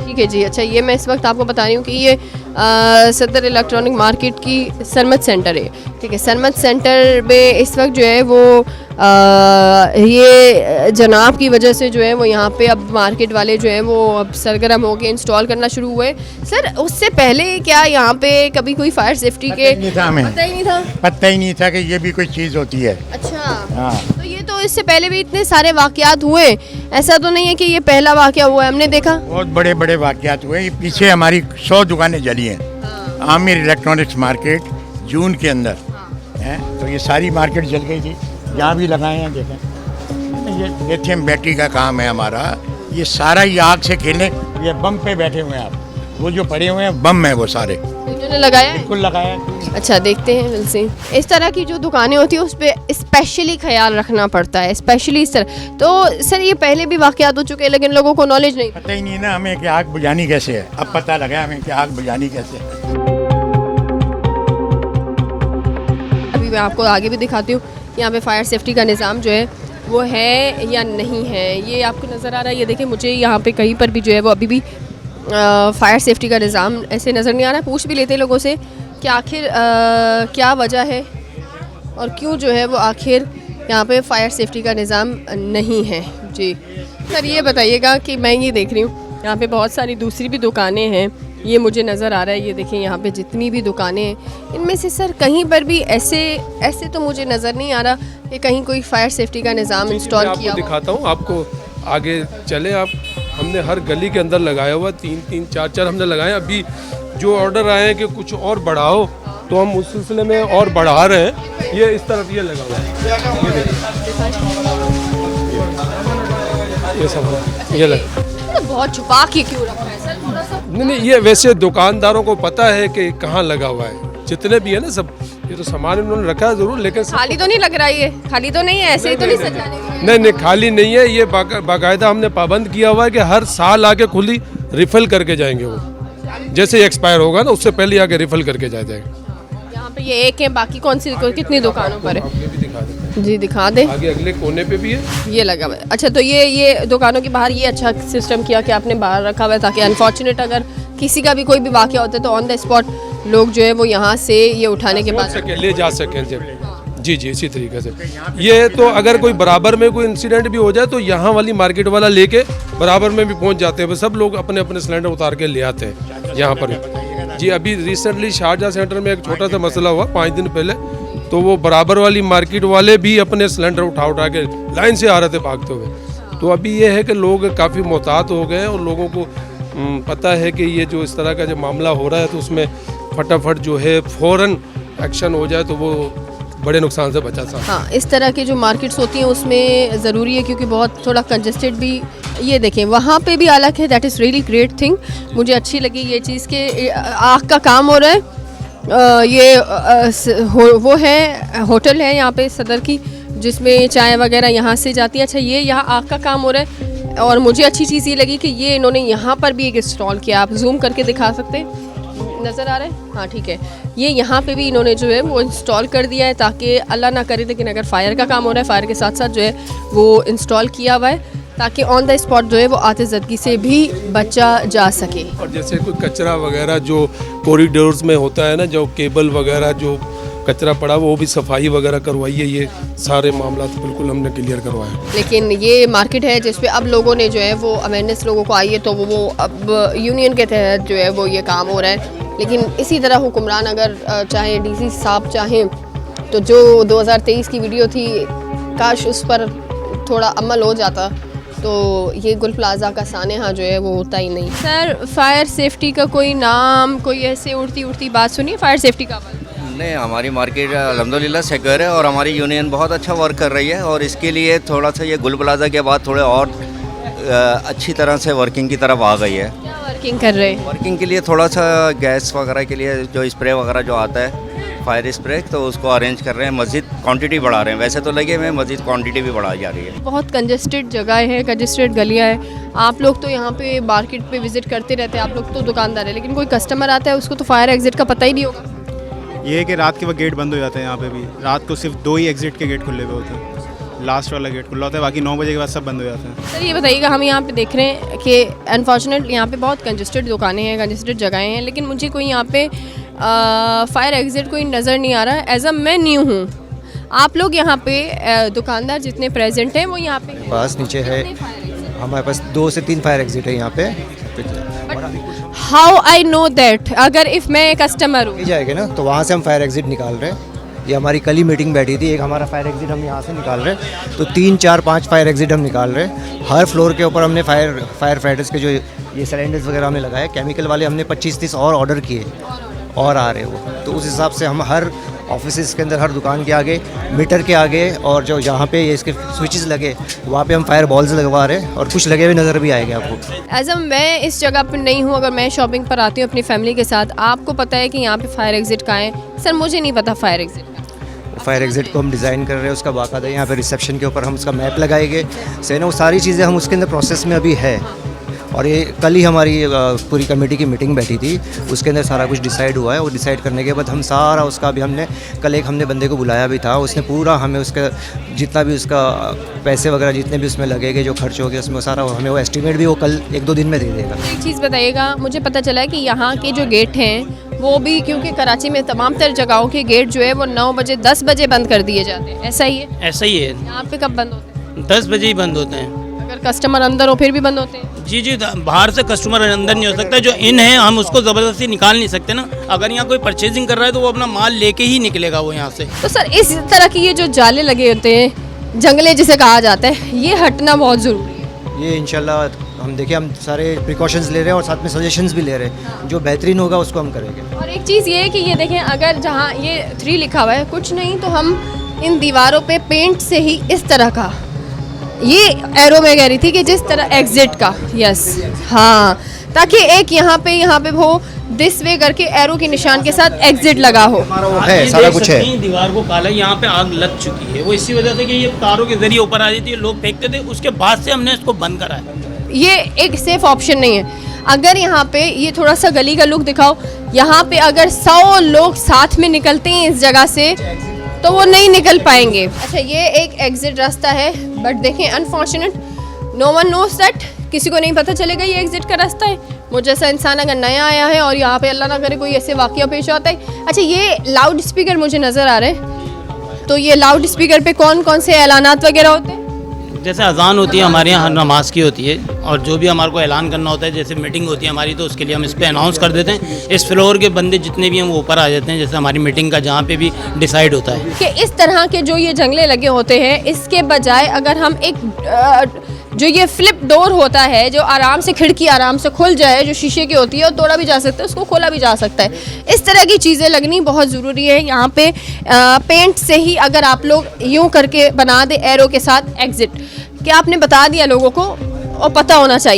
ठीक है जी। अच्छा, ये मैं इस वक्त आपको बता रही हूँ कि ये सदर इलेक्ट्रॉनिक मार्केट की सरमत सेंटर है। ठीक है, सरमत सेंटर में इस वक्त जो है वो ये जनाब की वजह से जो है वो यहाँ पे अब मार्केट वाले जो है वो अब सरगर्म होकर इंस्टॉल करना शुरू हुए। सर, उससे पहले क्या यहाँ पे कभी कोई फायर सेफ्टी के नहीं था, हमें पता ही नहीं था? पता ही नहीं था कि ये भी कोई चीज़ होती है। अच्छा, हाँ। तो ये तो इससे पहले भी इतने सारे वाकयात हुए, ऐसा तो नहीं है कि ये पहला वाकया हुआ है हमने देखा? बहुत बड़े बड़े वाक़यात हुए। ये पीछे हमारी 100 दुकानें जली हैं। आमिर इलेक्ट्रॉनिक्स मार्केट जून के अंदर है, तो ये सारी मार्केट जल गई थी। यहाँ भी लगाए हैं, देखें, ये लिथियम बैटरी का काम है हमारा। ये सारा ही आग से खेलने, ये बम पे बैठे हुए हैं आप, वो जो पड़े हुए हैं बम है वो सारे, इन्होंने लगाया है? बिल्कुल लगाया है। अच्छा, देखते हैं मिलसे। इस तरह की जो दुकानें होती हैं उस पर स्पेशली ख्याल रखना पड़ता है, स्पेशली इस तरह। तो सर, ये पहले भी वाकयात हो चुके हैं लेकिन लोगों को नॉलेज नहीं। पता ही नहीं ना हमें कि आग बुझानी कैसे है। अब पता लगा हमें कि आग बुझानी कैसे है। अभी मैं आपको आगे भी दिखाती हूँ, यहाँ पे फायर सेफ्टी का निज़ाम जो है वो है या नहीं है, ये आपको नज़र आ रहा है। ये देखिए, मुझे यहाँ पे कहीं पर भी जो है वो अभी भी फायर सेफ्टी का निज़ाम ऐसे नज़र नहीं आ रहा है। पूछ भी लेते हैं लोगों से कि आखिर क्या वजह है और क्यों जो है वो आखिर यहाँ पे फायर सेफ्टी का निज़ाम नहीं है। जी सर, ये बताइएगा कि मैं ये देख रही हूँ यहाँ पे बहुत सारी दूसरी भी दुकानें हैं, ये मुझे नज़र आ रहा है। ये देखिए, यहाँ पे जितनी भी दुकानें हैं इनमें से सर कहीं पर भी ऐसे तो मुझे नज़र नहीं आ रहा कि कहीं कोई फायर सेफ्टी का निज़ाम इंस्टॉल किया हो। दिखाता हूँ आपको, आगे चले आप। हमने हर गली के अंदर लगाया हुआ, 3-3, 4-4 हमने लगाए। अभी जो ऑर्डर आए हैं कि कुछ और बढ़ाओ, तो हम उस सिलसिले में और बढ़ा रहे हैं। ये इस तरफ ये लगा हुआ है, ये सब ये लगा। तो बहुत छुपा के क्यों रखा है सर, थोड़ा सा? नहीं, ये वैसे दुकानदारों को पता है कि कहाँ लगा हुआ है, जितने भी है ना सब, ये तो सामान इन्होंने रखा है ज़रूर, लेकिन खाली तो नहीं लग रहा है, ये खाली तो नहीं है, ऐसे ही तो नहीं सजाने के लिए? नहीं, खाली नहीं है। ये बाकायदा हमने पाबंद किया हुआ है कि हर साल आके खुली रिफिल करके जाएंगे। वो जैसे एक्सपायर होगा ना उससे पहले आके रिफिल करके जाएंगे। यहाँ पे ये एक है, बाकी कौन सी कितनी दुकानों पर है? आगे भी दिखा देते हैं। जी दिखा दे। आगे अगले कोने पे भी है, ये लगा हुआ है। अच्छा, तो ये दुकानों के बाहर ये अच्छा सिस्टम किया कि आपने बाहर रखा हुआ है ताकि अनफॉर्चुनेट अगर किसी का भी कोई भी वाकया होता है तो ऑन द स्पॉट लोग जो है वो यहाँ से ये उठाने के बाद ले जा सकें जब। जी, इसी तरीके से। ये तो अगर कोई बराबर में कोई इंसिडेंट भी हो जाए तो यहाँ वाली मार्केट वाला लेके बराबर में भी पहुँच जाते हैं। सब लोग अपने अपने सिलेंडर उतार के ले आते हैं यहाँ पर। जी, अभी रिसेंटली शारजा सेंटर में एक छोटा सा मसला हुआ 5 दिन पहले, तो वो बराबर वाली मार्केट वाले भी अपने सिलेंडर उठा के लाइन से आ रहे थे भागते हुए। तो अभी ये है कि लोग काफ़ी मोहतात हो गए हैं और लोगों को पता है कि ये जो इस तरह का जो मामला हो रहा है तो उसमें फटाफट जो है फ़ौरन एक्शन हो जाए तो वो बड़े नुकसान से बचा सकता। हाँ, इस तरह की जो मार्केट्स होती हैं उसमें ज़रूरी है क्योंकि बहुत थोड़ा कंजस्टेड भी। ये देखें, वहाँ पे भी अलग है, that is really great thing. मुझे अच्छी लगी ये चीज़ के आग का काम हो रहा है। वो है होटल है यहाँ पे सदर की, जिसमें चाय वगैरह यहाँ से जाती है। अच्छा, ये यहाँ आग का काम हो रहा है और मुझे अच्छी चीज़ ये लगी कि ये इन्होंने यहाँ पर भी एक इंस्टॉल किया। आप जूम करके दिखा सकते हैं, नज़र आ रहा है? हाँ, ठीक है। ये यहाँ पे भी इन्होंने जो है वो इंस्टॉल कर दिया है ताकि अल्लाह ना करे लेकिन अगर फायर का काम हो रहा है, फायर के साथ साथ जो है वो इंस्टॉल किया हुआ है ताकि ऑन द स्पॉट जो है वो आतिशज़दगी से भी बचा जा सके। और जैसे कोई कचरा वगैरह जो कॉरिडोर्स में होता है ना, जो केबल वगैरह जो कचरा पड़ा वो भी सफाई वगैरह करवाइए। ये सारे मामला तो बिल्कुल हमने क्लियर करवाया। लेकिन ये मार्केट है जिस पे अब लोगों ने जो है वो अवेयरनेस लोगों को आई है तो वो अब यूनियन के तहत जो है वो ये काम हो रहा है। लेकिन इसी तरह हुक्मरान अगर चाहे डीसी साहब चाहें तो जो 2023 की वीडियो थी, काश उस पर थोड़ा अमल हो जाता तो ये गुल प्लाजा का सानेहा जो है वो होता ही नहीं। सर, फायर सेफ्टी का कोई नाम, कोई ऐसे उड़ती बात सुनिए फायर सेफ्टी का? नहीं, हमारी मार्केट अल्हम्दुलिल्लाह सिक्योर है और हमारी यूनियन बहुत अच्छा वर्क कर रही है और इसके लिए थोड़ा सा ये गुल प्लाजा के बाद थोड़े और अच्छी तरह से वर्किंग की तरफ आ गई है। क्या वर्किंग कर रहे हैं? वर्किंग के लिए थोड़ा सा गैस वगैरह के लिए जो स्प्रे वगैरह जो आता है फायर स्प्रे, तो उसको अरेंज कर रहे हैं। मस्जिद क्वांटिटी बढ़ा रहे हैं, वैसे तो लगे हुए मस्जिद क्वांटिटी भी बढ़ाई जा रही है। बहुत कंजस्टेड जगह है, कंजस्टेड गलियाँ है। आप लोग तो यहाँ पे मार्केट पे विजिट करते रहते हैं, आप लोग तो दुकानदार है, लेकिन कोई कस्टमर आता है उसको तो फायर एग्जिट का पता ही नहीं होगा। ये है कि रात के वक्त गेट बंद हो जाते हैं। यहाँ पे भी रात को सिर्फ 2 ही एग्जिट के गेट खुले हुए होते हैं। लास्ट वाला गेट खुला होता है, बाकी 9 बजे के बाद सब बंद हो जाते हैं। सर ये बताइएगा, हम यहाँ पे देख रहे हैं कि अनफॉर्चुनेटली यहाँ पे बहुत कंजस्टेड दुकानें हैं, कंजस्टेड जगहें हैं, लेकिन मुझे कोई यहाँ पे फायर एग्जिट कोई नज़र नहीं आ रहा है। एज अ मैं न्यू हूँ, आप लोग यहाँ पे दुकानदार जितने प्रेजेंट हैं वो यहाँ पे पास नीचे है, हमारे पास 2 से 3 फायर एग्जिट है यहाँ पे। How I know that? अगर इफ़ मैं कस्टमर हूँ जाएगा ना तो वहाँ से हम फायर एग्जिट निकाल रहे हैं। ये हमारी कल ही मीटिंग बैठी थी, एक हमारा फायर एग्जिट हम यहाँ से निकाल रहे हैं, तो 3, 4, 5 फायर एग्जिट हम निकाल रहे हैं। हर फ्लोर के ऊपर हमने फायर फाइटर्स के जो ये सिलेंडर्स वगैरह हमने लगाए, केमिकल वाले हमने 25-30 और ऑर्डर किए और आ रहे हैं वो। तो उस हिसाब से हम हर ऑफिस के अंदर, हर दुकान के आगे, मीटर के आगे और जो जहाँ पे ये इसके स्विचेस लगे वहाँ पे हम फायर बॉल्स लगवा रहे हैं, और कुछ लगे हुए नज़र भी आएंगे आपको। एज अ मैं इस जगह पर नहीं हूँ, अगर मैं शॉपिंग पर आती हूँ अपनी फैमिली के साथ, आपको पता है कि यहाँ पे फायर एग्जिट कहाँ है? सर मुझे नहीं पता फायर एग्जिट। फायर एग्जिट को हम डिज़ाइन कर रहे हैं, उसका बाकायदा यहाँ पे रिसेप्शन के ऊपर हम उसका मैप लगाएंगे, सही ना। वो सारी चीज़ें हम उसके अंदर प्रोसेस में अभी है, और ये कल ही हमारी पूरी कमेटी की मीटिंग बैठी थी, उसके अंदर सारा कुछ डिसाइड हुआ है। वो डिसाइड करने के बाद हम सारा उसका भी हमने कल एक हमने बंदे को बुलाया भी था, उसने पूरा हमें उसका जितना भी उसका पैसे वगैरह जितने भी उसमें लगेंगे, जो खर्च हो गया उसमें सारा हमें वो एस्टिमेट भी वो कल 1-2 दिन में दे देगा। एक चीज़ बताइएगा, मुझे पता चला है कि यहाँ के जो गेट हैं वो भी, क्योंकि कराची में तमाम तर जगहों के गेट जो है वो 9 बजे 10 बजे बंद कर दिए जाते हैं, ऐसा ही है? ऐसा ही है, यहाँ पे कब बंद होते हैं? 10 बजे ही बंद होते हैं। अगर कस्टमर अंदर हो फिर भी बंद होते हैं? जी जी, बाहर से कस्टमर अंदर नहीं हो सकता, जो इन है हम उसको ज़बरदस्ती निकाल नहीं सकते ना। अगर यहाँ कोई परचेजिंग कर रहा है तो वो अपना माल लेके ही निकलेगा वो यहाँ से। तो सर इस तरह की ये जो जाले लगे होते हैं, जंगले जिसे कहा जाता है, ये हटना बहुत ज़रूरी है। ये इंशाल्लाह हम देखिए, हम सारे प्रिकॉशंस ले रहे हैं और साथ में सजेशंस भी ले रहे हैं, जो बेहतरीन होगा उसको हम करेंगे। और एक चीज़ ये है कि ये देखें, अगर जहाँ ये 3 लिखा हुआ है, कुछ नहीं तो हम इन दीवारों पे पेंट से ही इस तरह का, ये एरो में कह रही थी कि जिस तरह एग्जिट का, यस हाँ, ताकि एक यहाँ पे वो दिस वे करके एरो के निशान के साथ एग्जिट लगा हो। हमारा वो है, सारा कुछ है। दीवार को काला, यहाँ पे आग लग चुकी है, वो इसी वजह से कि ये तारों के जरिए ऊपर आ जाती है, लोग फेंकते थे, उसके बाद से हमने इसको बंद करा है। ये एक सेफ ऑप्शन नहीं है। अगर यहाँ पे ये थोड़ा सा गली का लुक दिखाओ, यहाँ पे अगर 100 लोग साथ में निकलते हैं इस जगह से तो वो नहीं निकल पाएंगे। अच्छा, ये एक एग्जिट रास्ता है, बट देखें unfortunate no one knows that, किसी को नहीं पता चलेगा ये एग्जिट का रास्ता है। मुझे जैसा इंसान अगर नया आया है और यहाँ पे अल्लाह ना करे कोई ऐसे वाक़या पेश आता है। अच्छा, ये लाउड स्पीकर मुझे नज़र आ रहे हैं, तो ये लाउड स्पीकर पे कौन कौन से ऐलानात वगैरह होते हैं? जैसे अजान होती है हमारे यहाँ, हर नमाज की होती है, और जो भी हमारे को ऐलान करना होता है, जैसे मीटिंग होती है हमारी, तो उसके लिए हम इस पर अनाउंस कर देते हैं। इस फ्लोर के बंदे जितने भी हैं वो ऊपर आ जाते हैं, जैसे हमारी मीटिंग का जहाँ पे भी डिसाइड होता है कि इस तरह के जो ये जंगले लगे होते हैं, इसके बजाय अगर हम एक जो ये फ्लिप डोर होता है, जो आराम से खिड़की आराम से खुल जाए, जो शीशे की होती है, और तोड़ा भी जा सकता है, उसको खोला भी जा सकता है, इस तरह की चीज़ें लगनी बहुत ज़रूरी है। यहाँ पे पेंट से ही अगर आप लोग यूँ करके बना दे एरो के साथ एग्जिट, कि आपने बता दिया लोगों को और पता होना चाहिए।